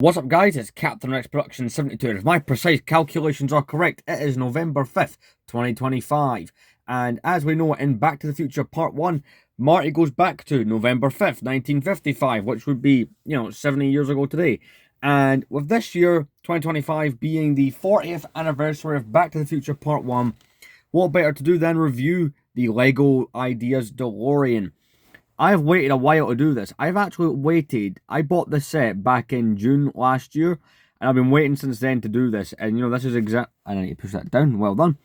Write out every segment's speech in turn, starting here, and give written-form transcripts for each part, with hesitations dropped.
What's up, guys? It's Captain Rex Production 72, and if my precise calculations are correct, it is November 5th, 2025. And as we know, in Back to the Future Part 1, Marty goes back to November 5th, 1955, which would be, 70 years ago today. And with this year, 2025, being the 40th anniversary of Back to the Future Part 1, what better to do than review the Lego Ideas DeLorean? I've waited a while to do this. I've actually waited. I bought this set back in June last year, and I've been waiting since then to do this. And this is exact. I need to push that down. Well done.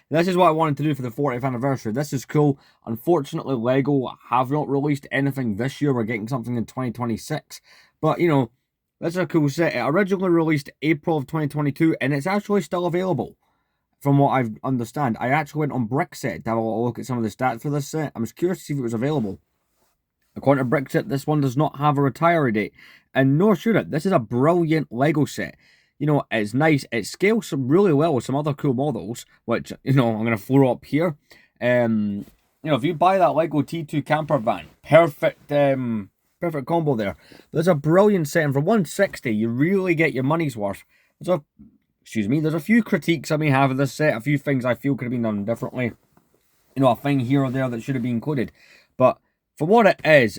This is what I wanted to do for the 40th anniversary. This is cool. Unfortunately, Lego have not released anything this year. We're getting something in 2026. But this is a cool set. It originally released April of 2022, and it's actually still available. From what I understand, I actually went on Brickset to have a look at some of the stats for this set. I was curious to see if it was available. According to Brickset, this one does not have a retiry date, and nor should it. This is a brilliant Lego set. It's nice. It scales really well with some other cool models, which, I'm going to throw up here. If you buy that Lego T2 camper van, perfect combo there. There's a brilliant set, and for $160, you really get your money's worth. There's a few critiques I may have of this set, a few things I feel could have been done differently. A thing here or there that should have been included. But for what it is,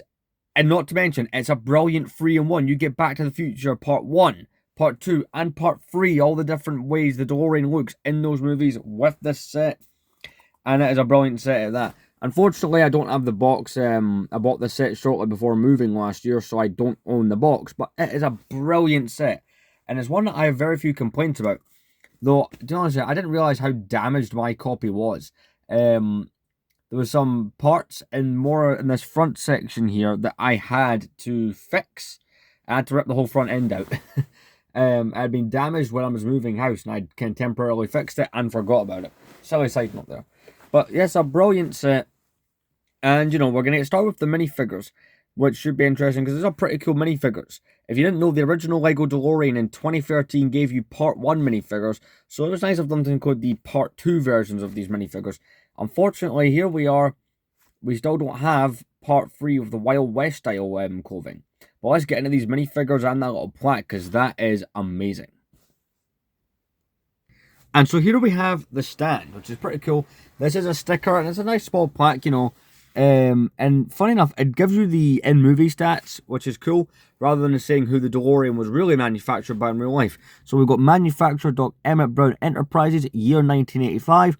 and not to mention, it's a brilliant 3-in-1. You get Back to the Future Part 1, Part 2, and Part 3, all the different ways the DeLorean looks in those movies with this set. And it is a brilliant set at that. Unfortunately, I don't have the box. I bought the set shortly before moving last year, so I don't own the box. But it is a brilliant set. And it's one that I have very few complaints about. Though, to be honest, I didn't realise how damaged my copy was. There was some parts in this front section here that I had to fix. I had to rip the whole front end out. It had been damaged when I was moving house, and I temporarily fixed it and forgot about it. Silly side note there. But yes, a brilliant set. And, we're going to get started with the minifigures, which should be interesting because these are pretty cool minifigures. If you didn't know, the original Lego DeLorean in 2013 gave you Part 1 minifigures, so it was nice of them to include the Part 2 versions of these minifigures. Unfortunately, here we are. We still don't have Part 3 of the Wild West style clothing. But let's get into these minifigures and that little plaque, because that is amazing. And so here we have the stand, which is pretty cool. This is a sticker, and it's a nice small plaque, and funny enough, it gives you the in-movie stats, which is cool, rather than saying who the DeLorean was really manufactured by in real life. So we've got manufacturer Doc Emmett Brown Enterprises, year 1985,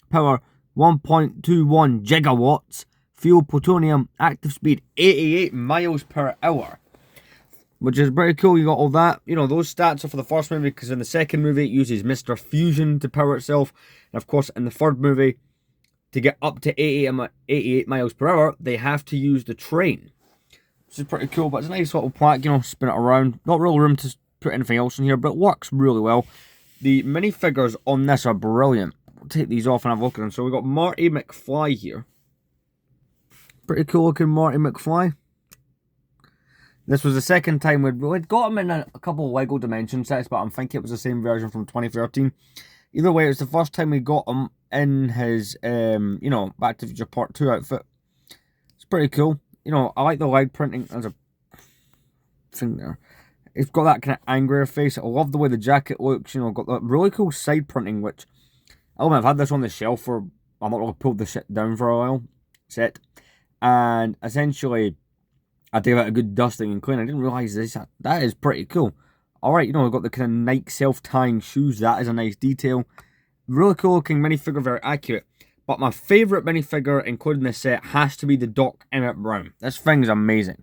power 1.21 gigawatts, fuel plutonium, active speed 88 miles per hour, which is pretty cool. You got all that. Those stats are for the first movie, because in the second movie it uses Mr. Fusion to power itself, and of course in the third movie, to get up to 88 miles per hour, they have to use the train, which is pretty cool. But it's a nice little plaque, spin it around. Not real room to put anything else in here, but it works really well. The minifigures on this are brilliant. I'll take these off and have a look at them. So we've got Marty McFly here. Pretty cool looking Marty McFly. This was the second time we'd got him in a couple of Lego Dimension sets, but I'm thinking it was the same version from 2013. Either way, it was the first time we got him in his, Back to the Future Part 2 outfit. It's pretty cool. I like the leg printing. There's a thing there. It's got that kind of angrier face. I love the way the jacket looks. Got that really cool side printing, which, I've had this on the shelf for, I'm not really pulled the shit down for a while. Set. And essentially, I gave it a good dusting and clean. I didn't realise this. That is pretty cool. Alright, we've got the kind of Nike self-tying shoes. That is a nice detail. Really cool looking minifigure, very accurate. But my favourite minifigure, including this set, has to be the Doc Emmett Brown. This thing is amazing.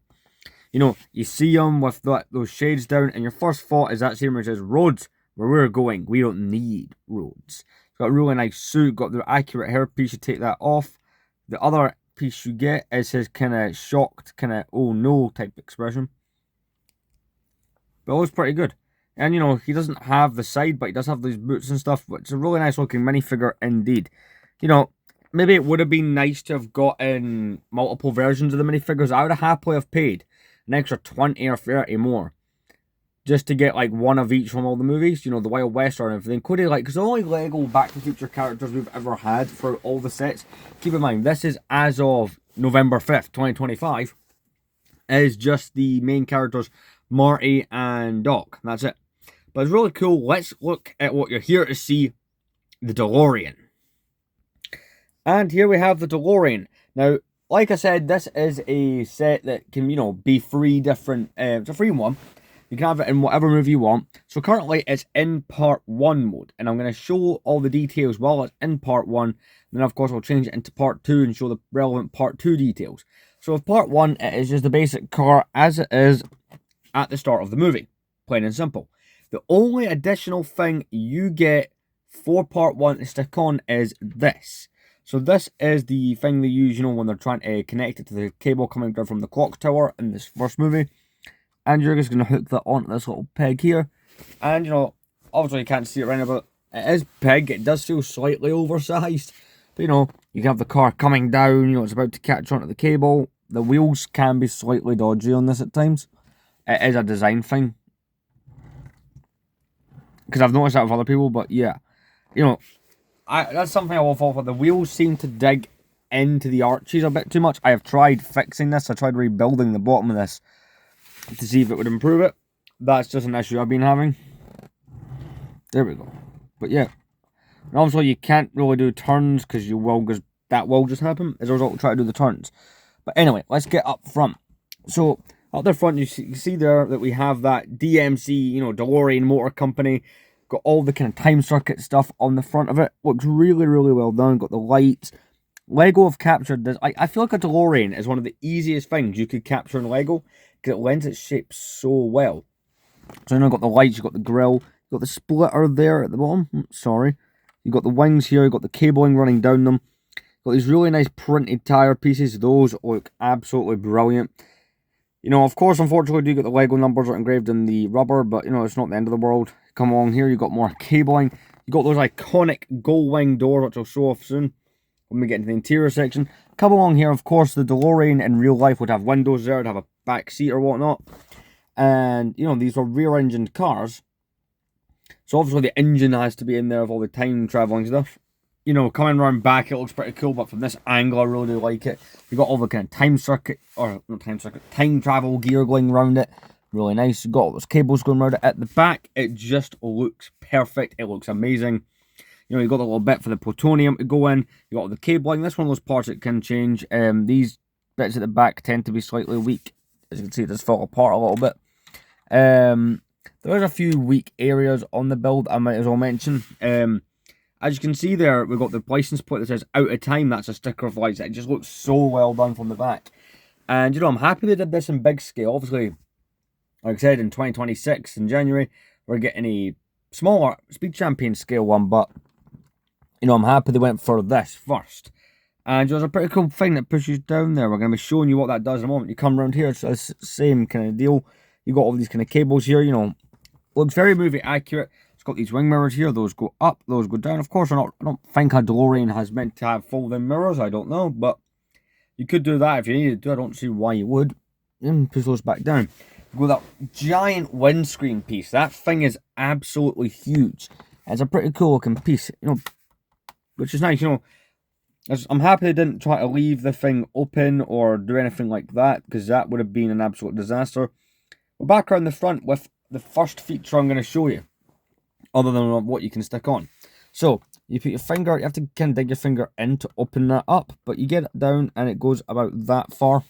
You see him with those shades down, and your first thought is that scene where it says, "Roads, where we're going, we don't need roads." It's got a really nice suit, got the accurate hairpiece. You take that off. The other piece you get is his kind of shocked, kind of oh no type expression. But it was pretty good. And, he doesn't have the side, but he does have these boots and stuff, which is a really nice looking minifigure indeed. Maybe it would have been nice to have gotten multiple versions of the minifigures. I would have happily have paid an extra 20 or 30 more just to get, one of each from all the movies. The Wild West or everything. Could have, because the only Lego Back to the Future characters we've ever had for all the sets, keep in mind, this is as of November 5th, 2025, is just the main characters Marty and Doc. That's it. But it's really cool. Let's look at what you're here to see, the Delorean. And here we have the Delorean. Now, like I said, this is a set that can, be 3 different, it's a free one. You can have it in whatever movie you want. So currently it's in part 1 mode. And I'm going to show all the details while it's in part 1. Then of course I'll change it into part 2 and show the relevant part 2 details. So with part 1, it is just the basic car as it is at the start of the movie. Plain and simple. The only additional thing you get for part 1 to stick on is this. So this is the thing they use, when they're trying to connect it to the cable coming down from the clock tower in this first movie. And you're just going to hook that onto this little peg here. And, obviously you can't see it right now, but it is big. It does feel slightly oversized. But, you can have the car coming down, it's about to catch onto the cable. The wheels can be slightly dodgy on this at times. It is a design thing. Because I've noticed that with other people, but yeah. That's something I will fall for. The wheels seem to dig into the arches a bit too much. I have tried fixing this. I tried rebuilding the bottom of this to see if it would improve it. That's just an issue I've been having. There we go. But yeah. And obviously you can't really do turns because that will just happen as a result of trying to do the turns. But anyway, let's get up front. So up the front you see there that we have that DMC, DeLorean Motor Company. Got all the kind of time circuit stuff on the front of it. Looks really, really well done. Got the lights. Lego have captured this. I feel like a DeLorean is one of the easiest things you could capture in Lego because it lends its shape so well. So now you've got the lights, you've got the grill, you've got the splitter there at the bottom. Sorry. You've got the wings here, you've got the cabling running down them. Got these really nice printed tyre pieces. Those look absolutely brilliant. Of course, unfortunately, you get the Lego numbers are engraved in the rubber, but, it's not the end of the world. Come along here, you've got more cabling. You've got those iconic gull wing doors, which I'll show off soon when we get into the interior section. Come along here, of course, the DeLorean in real life would have windows there, it'd have a back seat or whatnot. And, these are rear-engined cars. So, obviously, the engine has to be in there with all the time-traveling stuff. Coming around back, it looks pretty cool, but from this angle, I really do like it. You've got all the kind of time travel gear going around it. Really nice. You've got all those cables going around it. At the back, it just looks perfect. It looks amazing. You've got a little bit for the plutonium to go in. You've got all the cabling. This one of those parts that can change. These bits at the back tend to be slightly weak. As you can see, it does fall apart a little bit. There's a few weak areas on the build I might as well mention. As you can see there, we've got the license plate that says out of time. That's a sticker of lights. It just looks so well done from the back. And, I'm happy they did this in big scale. Obviously, like I said, in 2026, in January, we're getting a smaller Speed Champion scale one. But, I'm happy they went for this first. And there's a pretty cool thing that pushes down there. We're going to be showing you what that does in a moment. You come around here, it's the same kind of deal. You've got all these kind of cables here, Looks very movie accurate. It's got these wing mirrors here. Those go up, those go down. Of course, I don't think a DeLorean has meant to have folding mirrors. I don't know, but you could do that if you needed to. I don't see why you would. Push those back down. You've got that giant windscreen piece. That thing is absolutely huge. It's a pretty cool looking piece, which is nice, I'm happy they didn't try to leave the thing open or do anything like that, because that would have been an absolute disaster. We're back around the front with the first feature I'm going to show you, other than what you can stick on. So, you put your finger, you have to kind of dig your finger in to open that up, but you get it down and it goes about that far.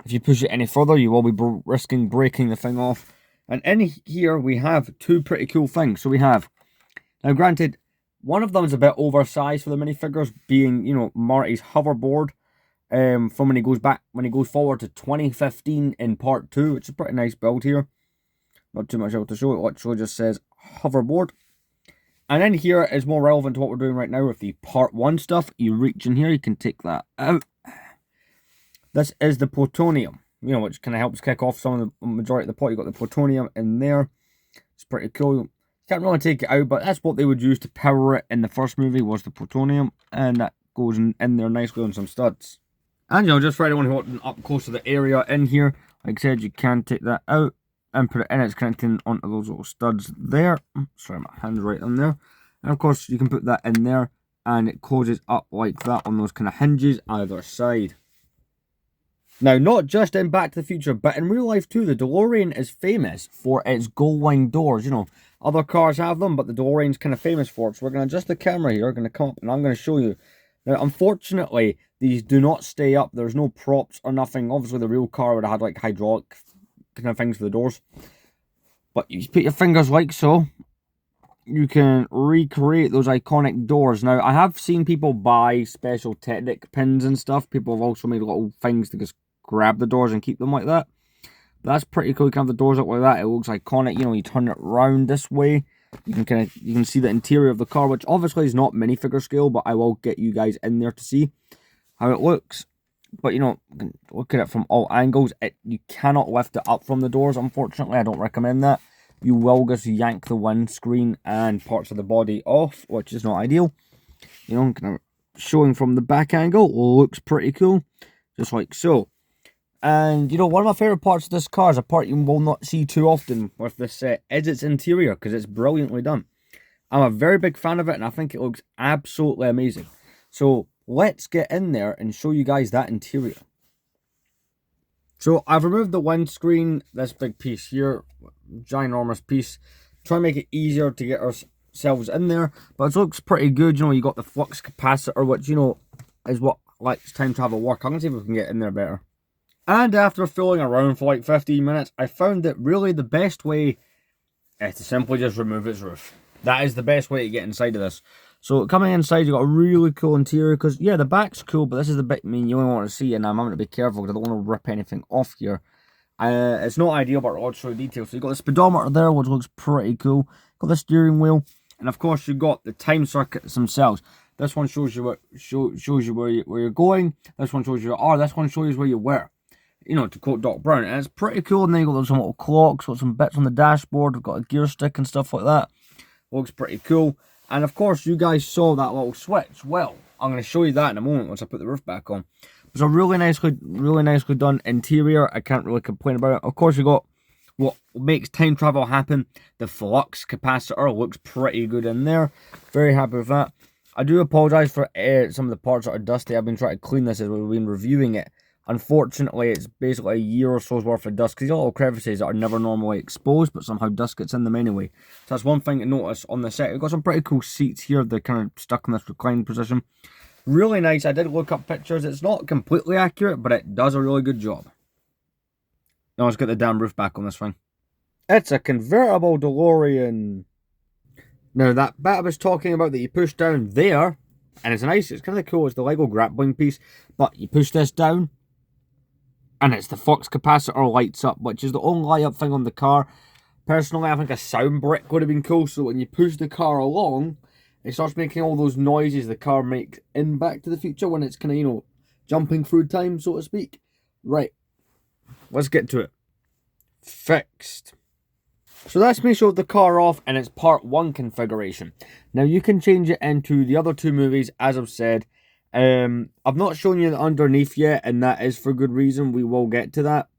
If you push it any further, you will be risking breaking the thing off. And in here, we have 2 pretty cool things. So we have, now granted, one of them is a bit oversized for the minifigures, being, Marty's hoverboard, from when he goes forward to 2015 in part 2, which is a pretty nice build here. Not too much able to show, it literally just says hoverboard. And in here is more relevant to what we're doing right now with the part 1 stuff. You reach in here, you can take that out. This is the plutonium, which kind of helps kick off some of the majority of the pot. You've got the plutonium in there. It's pretty cool. You can't really take it out, but that's what they would use to power it in the first movie, was the plutonium. And that goes in there nicely on some studs. And, just for anyone who wants up close to the area in here, like I said, you can take that out and put it in. It's connecting onto those little studs there. Sorry, my hand's right on there. And, of course, you can put that in there, and it closes up like that on those kind of hinges either side. Now, not just in Back to the Future, but in real life too, the DeLorean is famous for its gull-wing doors. You know, other cars have them, but the DeLorean's kind of famous for it. So we're going to adjust the camera here, going to come up, and I'm going to show you. Now, unfortunately, these do not stay up. There's no props or nothing. Obviously, the real car would have had like hydraulic kind of things for the doors. But you put your fingers like so. You can recreate those iconic doors. Now, I have seen people buy special Technic pins and stuff. People have also made little things to just grab the doors and keep them like that. But that's pretty cool. You can have the doors up like that. It looks iconic. You know, you turn it round this way. You can see the interior of the car, which obviously is not minifigure scale, but I will get you guys in there to see how it looks. But you know, look at it from all angles. You cannot lift it up from the doors, unfortunately. I don't recommend that. You will just yank the windscreen and parts of the body off, which is not ideal. You know, kind of showing from the back angle, looks pretty cool, just like so. And, you know, one of my favourite parts of this car is a part you will not see too often with this set, is its interior, because it's brilliantly done. I'm a very big fan of it, and I think it looks absolutely amazing. So, let's get in there and show you guys that interior. So, I've removed the windscreen, this big piece here, ginormous piece. Try and make it easier to get ourselves in there, but it looks pretty good. You know, you got the flux capacitor, which, you know, is what lets time travel work. I'm going to see if we can get in there better. And after fooling around for like 15 minutes, I found that really the best way is to simply just remove its roof. That is the best way to get inside of this. So coming inside, you got a really cool interior, because yeah, the back's cool, but this is the bit you only want to see, and I'm having to be careful because I don't want to rip anything off here. It's not ideal, but I'll show you details. So you got the speedometer there, which looks pretty cool. Got the steering wheel, and of course you got the time circuits themselves. This one shows you where you're going. This one shows you this one shows you where you were. You know, to quote Doc Brown, and it's pretty cool. And then you got some little clocks, got some bits on the dashboard. We've got a gear stick and stuff like that. Looks pretty cool. And of course, you guys saw that little switch. Well, I'm going to show you that in a moment once I put the roof back on. It's a really nicely done interior. I can't really complain about it. Of course, you got what makes time travel happen. The flux capacitor looks pretty good in there. Very happy with that. I do apologise for some of the parts that are dusty. I've been trying to clean this as we've been reviewing it. Unfortunately, it's basically a year or so's worth of dust, because these little crevices that are never normally exposed, but somehow dust gets in them anyway. So that's one thing to notice on the set. We've got some pretty cool seats here. They're kind of stuck in this reclined position. Really nice. I did look up pictures. It's not completely accurate, but it does a really good job. Now let's get the damn roof back on this thing. It's a convertible DeLorean. Now that bit I was talking about that you push down there, and it's nice, it's kind of cool, it's the Lego grappling piece, but you push this down, and it's the flux capacitor lights up, which is the only light up thing on the car. Personally, I think a sound brick would have been cool, so when you push the car along, it starts making all those noises the car makes in Back to the Future when it's kind of, you know, jumping through time, so to speak. Right, let's get to it. Fixed. So that's me showed the car off in its part 1 configuration. Now you can change it into the other 2 movies, as I've said. I've not shown you the underneath yet, and that is for good reason. We will get to that.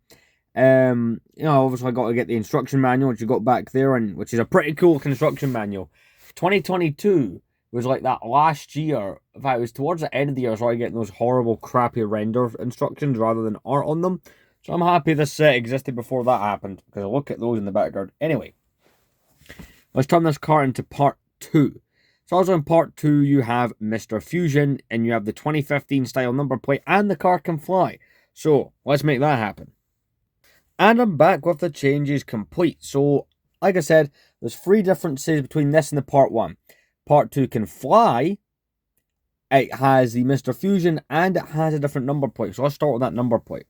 You know, obviously I got to get the instruction manual, which you got back there, and which is a pretty cool construction manual. 2022 was like that last year. In fact, it was towards the end of the year, so I getting those horrible, crappy render instructions rather than art on them. So I'm happy this set existed before that happened, because I look at those in the background. Anyway, let's turn this car into part 2. So also in part 2, you have Mr. Fusion, and you have the 2015 style number plate, and the car can fly. So let's make that happen. And I'm back with the changes complete. So, like I said, there's 3 differences between this and the part 1. Part 2 can fly. It has the Mr. Fusion, and it has a different number plate. So let's start with that number plate.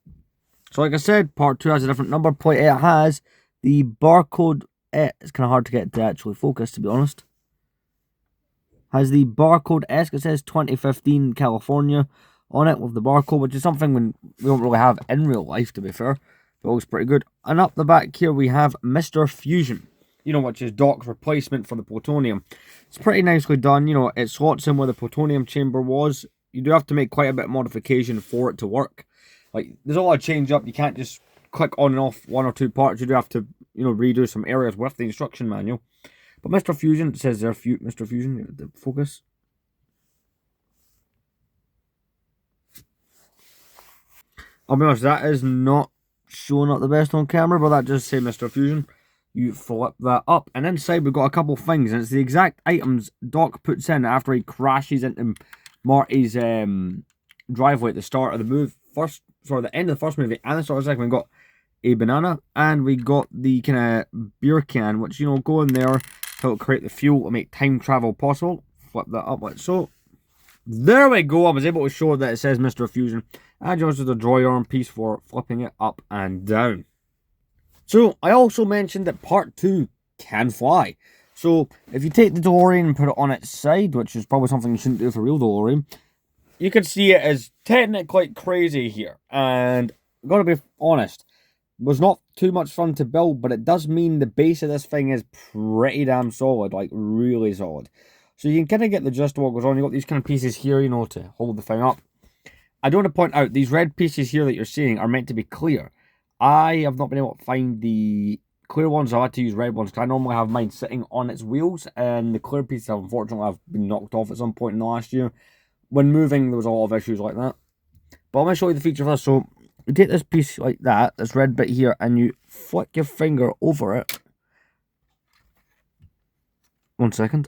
So like I said, part 2 has a different number plate. It has the barcode. It's kind of hard to get to actually focus, to be honest. Has the barcode esque. It says 2015 California on it with the barcode, which is something we don't really have in real life, to be fair. But it looks pretty good. And up the back here, we have Mr. Fusion, you know, which is Doc's replacement for the plutonium. It's pretty nicely done. You know, it slots in where the plutonium chamber was. You do have to make quite a bit of modification for it to work. Like, there's a lot of change up. You can't just click on and off 1 or 2 parts. You do have to, you know, redo some areas with the instruction manual. But Mr. Fusion, it says there, Mr. Fusion, the focus. I'll be honest, that is not showing up the best on camera, but that does say Mr. Fusion. You flip that up, and inside we've got a couple things, and it's the exact items Doc puts in after he crashes into Marty's driveway at the start of the the end of the first movie, and the start of the second. We got a banana, and we got the kind of beer can, which, you know, go in there to create the fuel to make time travel possible. Flip that up like so. There we go. I was able to show that it says Mr. Fusion, and also the draw arm piece for flipping it up and down. So I also mentioned that part 2 can fly. So if you take the DeLorean and put it on its side, which is probably something you shouldn't do for real DeLorean, you can see it as technically crazy here. And I've got to be honest, it was not too much fun to build, but it does mean the base of this thing is pretty damn solid, like really solid. So you can kind of get the gist of what goes on. You've got these kind of pieces here, you know, to hold the thing up. I do want to point out, these red pieces here that you're seeing are meant to be clear. I have not been able to find the clear ones, so I had to use red ones, because I normally have mine sitting on its wheels, and the clear pieces, unfortunately, have been knocked off at some point in the last year. When moving, there was a lot of issues like that. But I'm going to show you the feature first. So you take this piece like that, this red bit here, and you flick your finger over it. 1 second.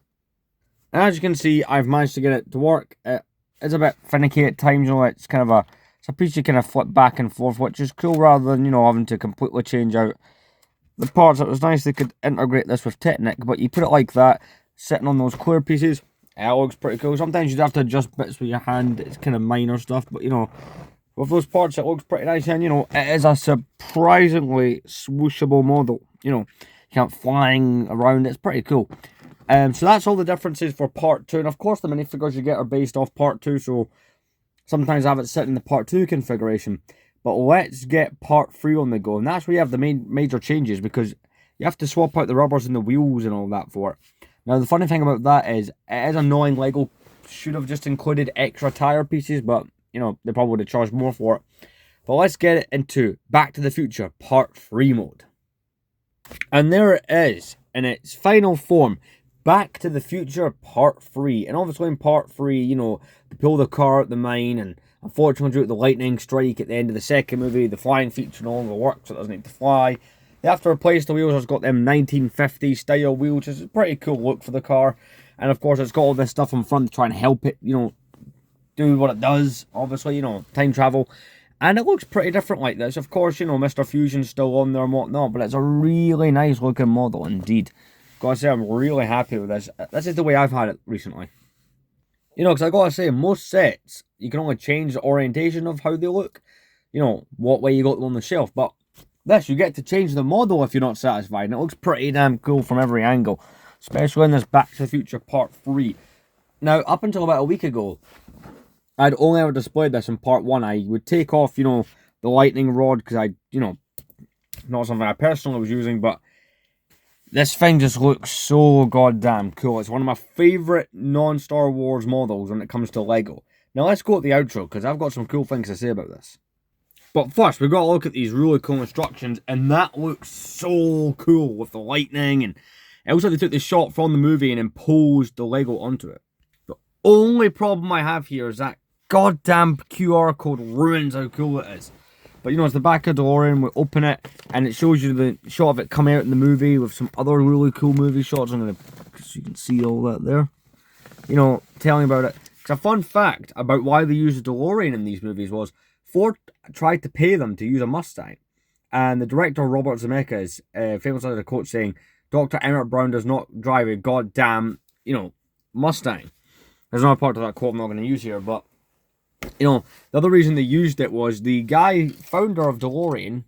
And as you can see, I've managed to get it to work. It's a bit finicky at times, you know, it's kind of it's a piece you kind of flip back and forth, which is cool, rather than, you know, having to completely change out the parts. It was nice they could integrate this with Technic, but you put it like that, sitting on those clear pieces, it looks pretty cool. Sometimes you'd have to adjust bits with your hand, it's kind of minor stuff, but, you know, with those parts it looks pretty nice, and, you know, it is a surprisingly swooshable model. You know, you can't flying around, it's pretty cool. So that's all the differences for part 2, and of course the minifigures you get are based off part 2, so sometimes I have it sit in the part 2 configuration. But let's get part 3 on the go, and that's where you have the major changes, because you have to swap out the rubbers and the wheels and all that for it. Now the funny thing about that is, it is annoying. Lego should have just included extra tire pieces, but, you know, they probably would have charged more for it. But let's get it into Back to the Future part 3 mode. And there it is, in its final form. Back to the Future Part 3. And obviously in Part 3, you know, they pull the car out the mine, and unfortunately due to the lightning strike at the end of the second movie, the flying feature no longer works, so it doesn't need to fly. They have to replace the wheels. It's got them 1950s style wheels, which is a pretty cool look for the car. And of course it's got all this stuff in front to try and help it, you know, do what it does. Obviously, you know, time travel. And it looks pretty different like this. Of course, you know, Mr. Fusion's still on there and whatnot, but it's a really nice looking model indeed. Gotta say, I'm really happy with this. This is the way I've had it recently. You know, because I gotta say, most sets, you can only change the orientation of how they look. You know, what way you got them on the shelf. But this, you get to change the model if you're not satisfied. And it looks pretty damn cool from every angle. Especially in this Back to the Future Part 3. Now, up until about a week ago, I'd only ever displayed this in Part 1. I would take off, you know, the lightning rod, because you know, not something I personally was using, but this thing just looks so goddamn cool. It's one of my favourite non-Star Wars models when it comes to Lego. Now let's go at the outro, because I've got some cool things to say about this. But first, we've got to look at these really cool instructions, and that looks so cool with the lightning. And also they took the shot from the movie and imposed the Lego onto it. The only problem I have here is that goddamn QR code ruins how cool it is. But, you know, it's the back of DeLorean. We open it, and it shows you the shot of it coming out in the movie with some other really cool movie shots. I'm going to, so you can see all that there. You know, telling about it. Because a fun fact about why they used a DeLorean in these movies was Ford tried to pay them to use a Mustang. And the director, Robert Zemeckis, famously had a quote saying, Dr. Emmett Brown does not drive a goddamn, you know, Mustang. There's another part of that quote I'm not going to use here, but you know, the other reason they used it was the guy, founder of DeLorean,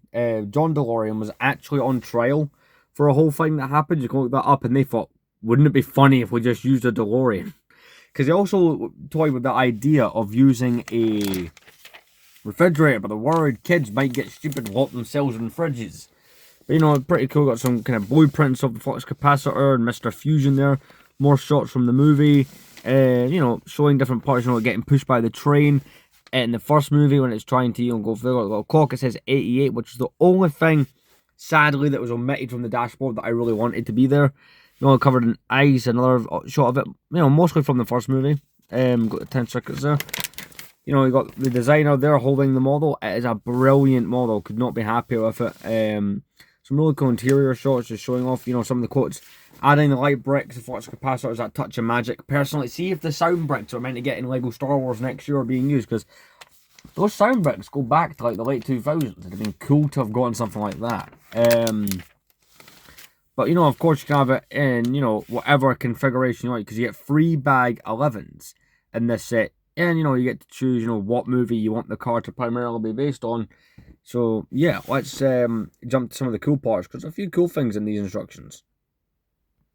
John DeLorean, was actually on trial for a whole thing that happened. You can look that up, and they thought, wouldn't it be funny if we just used a DeLorean? Because they also toyed with the idea of using a refrigerator, but they're worried kids might get stupid and lock themselves in fridges. But, you know, pretty cool. Got some kind of blueprints of the flux capacitor and Mr. Fusion there. More shots from the movie. You know, showing different parts, you know, getting pushed by the train in the first movie when it's trying to, you know, go for the little clock. It says 88, which is the only thing, sadly, that was omitted from the dashboard that I really wanted to be there. You know, covered in ice, another shot of it, you know, mostly from the first movie. Got the 10 circuits there. You know, you got the designer there holding the model. It is a brilliant model. Could not be happier with it. Some really cool interior shots just showing off, you know, some of the quotes. Adding the light bricks, the flux capacitors, that touch of magic. Personally, see if the sound bricks are meant to get in LEGO Star Wars next year are being used, because those sound bricks go back to like the late 2000s. It'd have been cool to have gotten something like that. But, you know, of course, you can have it in, you know, whatever configuration you like, because you get 3 bag 11s in this set. And, you know, you get to choose, you know, what movie you want the car to primarily be based on. So, yeah, let's jump to some of the cool parts, because there's a few cool things in these instructions.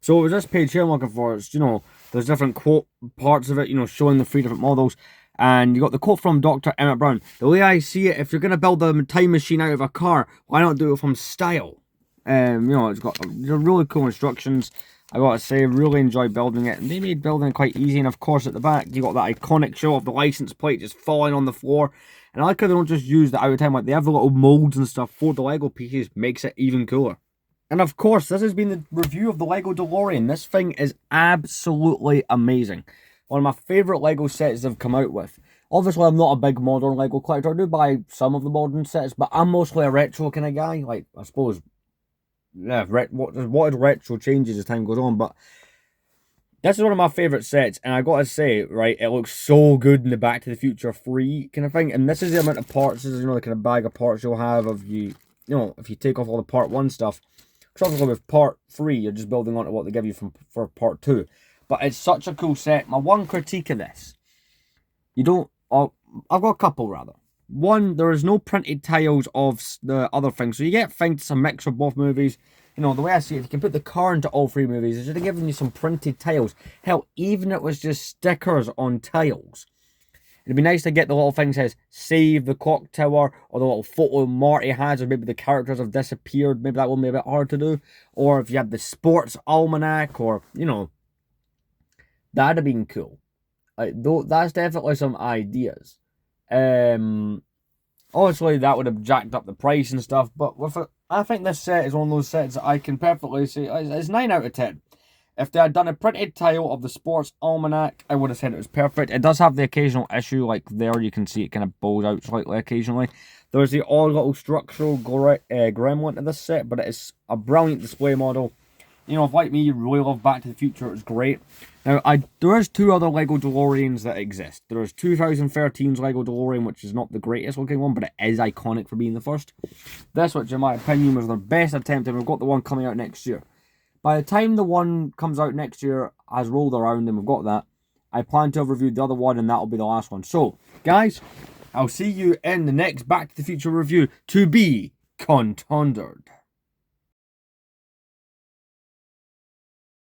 So, it was this page here I'm looking for. It's, you know, there's different quote parts of it, you know, showing the 3 different models. And you got the quote from Dr. Emmett Brown. The way I see it, if you're going to build a time machine out of a car, why not do it from style? You know, it's got really cool instructions. I gotta say, really enjoyed building it. And they made building it quite easy. And of course, at the back, you got that iconic show of the license plate just falling on the floor. And I like how they don't just use that out of time. Like, they have the little molds and stuff for the Lego pieces. Makes it even cooler. And of course, this has been the review of the Lego Delorean. This thing is absolutely amazing. One of my favourite Lego sets they've come out with. Obviously, I'm not a big modern Lego collector. I do buy some of the modern sets, but I'm mostly a retro kind of guy. Like, I suppose, yeah, what retro changes as time goes on, but this is one of my favourite sets, and I gotta say, right, it looks so good in the Back to the Future 3 kind of thing, and this is the amount of parts, this is, you know, the kind of bag of parts you'll have if you know, if you take off all the part 1 stuff. Because obviously with part 3, you're just building onto what they give you for part 2. But it's such a cool set. My one critique of this, I've got a couple rather. One, there is no printed tiles of the other things. So you get things, a mix of both movies. You know, the way I see it, if you can put the car into all 3 movies, they should have given you some printed tiles. Hell, even if it was just stickers on tiles. It'd be nice to get the little thing that says, save the clock tower, or the little photo Marty has, or maybe the characters have disappeared. Maybe that will be a bit hard to do. Or if you have the sports almanac, or, you know, that'd have been cool. Like, that's definitely some ideas. Obviously, that would have jacked up the price and stuff, but with it, I think this set is one of those sets that I can perfectly say it's 9 out of 10. If they had done a printed tile of the Sports Almanac, I would have said it was perfect. It does have the occasional issue, like there you can see it kind of bows out slightly occasionally. There's the odd little structural gremlin to this set, but it is a brilliant display model. You know, if like me, you really love Back to the Future, it's great. Now, there is 2 other Lego DeLoreans that exist. There is 2013's Lego DeLorean, which is not the greatest looking one, but it is iconic for being the first. This, which in my opinion was their best attempt, and we've got the one coming out next year. By the time the one comes out next year has rolled around and we've got that, I plan to have reviewed the other one, and that'll be the last one. So, guys, I'll see you in the next Back to the Future review, to be contended.